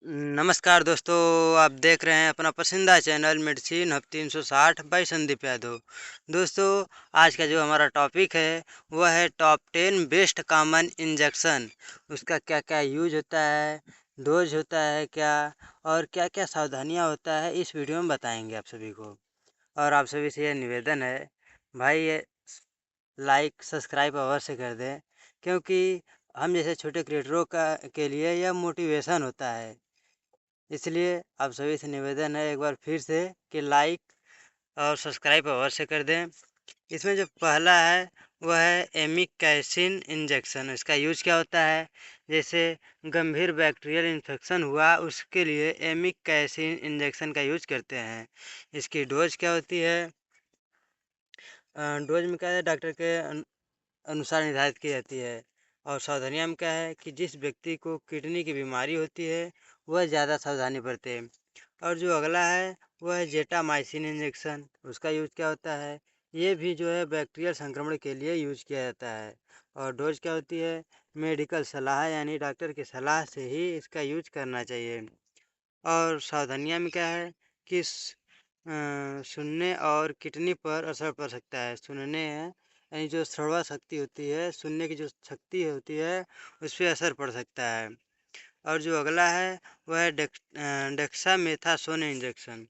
नमस्कार दोस्तों। आप देख रहे हैं अपना पसंदीदा channel medicine hub 360 by Sandeep Yadav. दोस्तों, आज का जो हमारा टॉपिक है वह है टॉप 10 बेस्ट कॉमन इंजेक्शन। उसका क्या क्या यूज होता है, डोज होता है क्या, और क्या क्या सावधानियां होता है, इस वीडियो में बताएंगे आप सभी को। और आप सभी से यह निवेदन है, भाई ये लाइक सब्सक्राइब अवश्य कर दें, क्योंकि हम जैसे छोटे क्रिएटरों का के लिए यह मोटिवेशन होता है। इसलिए आप सभी से निवेदन है एक बार फिर से कि लाइक और सब्सक्राइब अवश्य कर दें। इसमें जो पहला है वह है एमिकैसिन इंजेक्शन। इसका यूज क्या होता है? जैसे गंभीर बैक्टीरियल इन्फेक्शन हुआ, उसके लिए एमिकैसिन इंजेक्शन का यूज करते हैं। इसकी डोज क्या होती है? डोज में क्या है, डॉक्टर के अनुसार निर्धारित की जाती है। और सावधानियाँ में क्या है कि जिस व्यक्ति को किडनी की बीमारी होती है वह ज़्यादा सावधानी बरते। और जो अगला है वह है जेटामाइसिन इंजेक्शन। उसका यूज क्या होता है? ये भी जो है बैक्टीरियल संक्रमण के लिए यूज किया जाता है। और डोज क्या होती है? मेडिकल सलाह यानी डॉक्टर की सलाह से ही इसका यूज करना चाहिए। और सावधानियाँ में क्या है कि सुनने और किडनी पर असर पड़ सकता है। सुनने है यानी जो श्रवण शक्ति होती है, सुनने की जो शक्ति होती है, उस पर असर पड़ सकता है। और जो अगला है वह है डेक्सामेथासोन इंजेक्शन।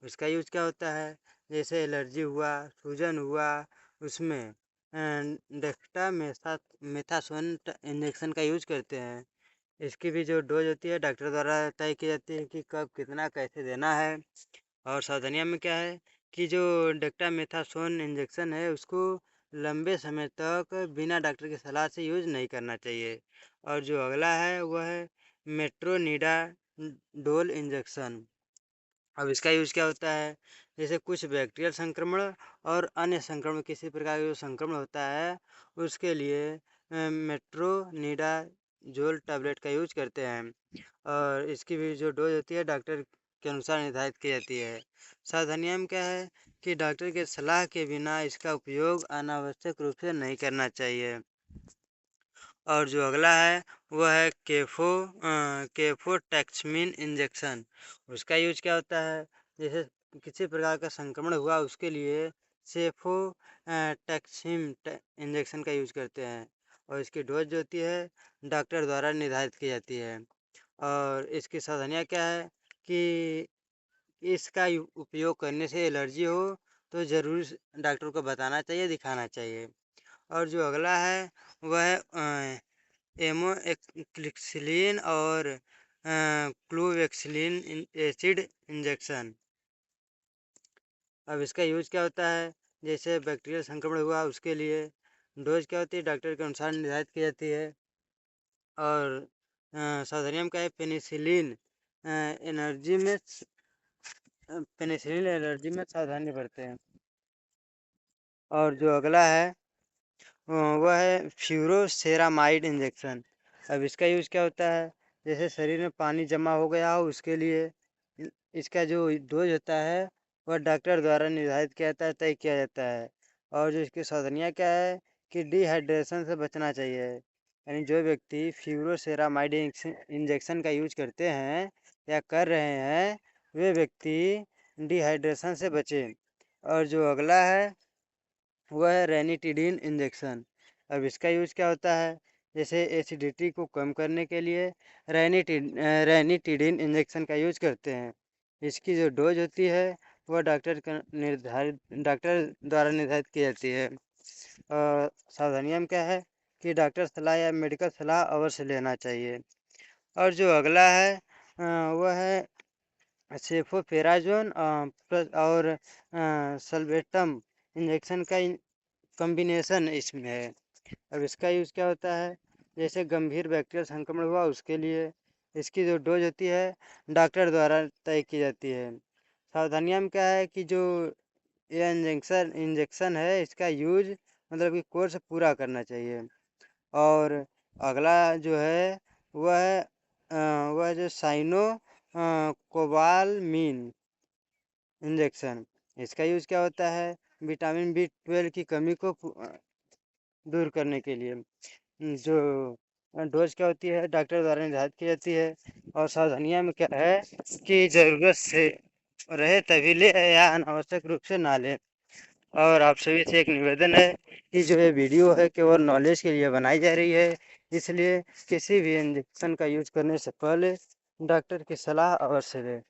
उसका यूज क्या होता है? जैसे एलर्जी हुआ, सूजन हुआ, उसमें डेक्सामेथासोन इंजेक्शन का यूज करते हैं। इसकी भी जो डोज होती है डॉक्टर द्वारा तय की जाती है कि कब कितना कैसे देना है। और सावधानियाँ में क्या है कि जो डेक्सामेथासोन इंजेक्शन है उसको लंबे समय तक बिना डॉक्टर की सलाह से यूज नहीं करना चाहिए। और जो अगला है वह है मेट्रोनिडाजोल इंजेक्शन। अब इसका यूज क्या होता है? जैसे कुछ बैक्टीरियल संक्रमण और अन्य संक्रमण, किसी प्रकार का जो संक्रमण होता है उसके लिए मेट्रोनिडाजोल टैबलेट का यूज करते हैं। और इसकी भी जो डोज होती है डॉक्टर के अनुसार निर्धारित की जाती है। सावधानियाँ में क्या है कि डॉक्टर के सलाह के बिना इसका उपयोग अनावश्यक रूप से नहीं करना चाहिए। और जो अगला है वह है केफोटैक्समिन इंजेक्शन। उसका यूज क्या होता है? जैसे किसी प्रकार का संक्रमण हुआ उसके लिए सेफो टैक्सिम इंजेक्शन का यूज करते हैं। और इसकी डोज जो होती है डॉक्टर द्वारा निर्धारित की जाती है। और इसकी सावधानियाँ क्या है कि इसका उपयोग करने से एलर्जी हो तो ज़रूर डॉक्टर को बताना चाहिए, दिखाना चाहिए। और जो अगला है वह है एमोक्सिसिलिन और क्लोवेक्सिलिन एसिड इंजेक्शन। अब इसका यूज क्या होता है? जैसे बैक्टीरियल संक्रमण हुआ उसके लिए डोज क्या होती है डॉक्टर के अनुसार निर्धारित की जाती है। और सावधानियों में क्या है, पेनिसिलिन एलर्जी में सावधानी बरतें हैं। और जो अगला है वह है फ्यूरोसेरामाइड इंजेक्शन। अब इसका यूज क्या होता है? जैसे शरीर में पानी जमा हो गया हो उसके लिए इसका जो डोज होता है वह डॉक्टर द्वारा निर्धारित किया जाता है, तय किया जाता है। और जो इसकी सावधानियाँ क्या है कि डिहाइड्रेशन से बचना चाहिए। यानी जो व्यक्ति फ्यूरोसेरामाइड इंजेक्शन का यूज करते हैं या कर रहे हैं वे व्यक्ति डिहाइड्रेशन से बचें। और जो अगला है वह है रेनिटिडिन इंजेक्शन। अब इसका यूज क्या होता है? जैसे एसिडिटी को कम करने के लिए रेनिटिडिन इंजेक्शन का यूज करते हैं। इसकी जो डोज होती है वह डॉक्टर द्वारा निर्धारित की जाती है। सावधानियाँ में क्या है कि डॉक्टर सलाह या मेडिकल सलाह अवश्य लेना चाहिए। और जो अगला है वह है सेफोफेराजोन और सल्वेटम इंजेक्शन का कॉम्बिनेशन इसमें है। अब इसका यूज़ क्या होता है? जैसे गंभीर बैक्टीरियल संक्रमण हुआ उसके लिए इसकी जो डोज होती है डॉक्टर द्वारा तय की जाती है। सावधानियाँ में क्या है कि जो ये इंजेक्शन है इसका यूज मतलब कि कोर्स पूरा करना चाहिए। और अगला जो है वह है वह जो साइनो कोबालमिन इंजेक्शन। इसका यूज क्या होता है? विटामिन बी 12 की कमी को दूर करने के लिए। जो डोज क्या होती है, डॉक्टर द्वारा निर्धारित की जाती है। और सावधानियाँ में क्या है कि ज़रूरत से रहे तभी लें या अनावश्यक रूप से ना लें। और आप सभी से एक निवेदन है कि जो ये वीडियो है केवल नॉलेज के लिए बनाई जा रही है, इसलिए किसी भी इंजेक्शन का यूज़ करने से पहले डॉक्टर की सलाह अवश्य लें।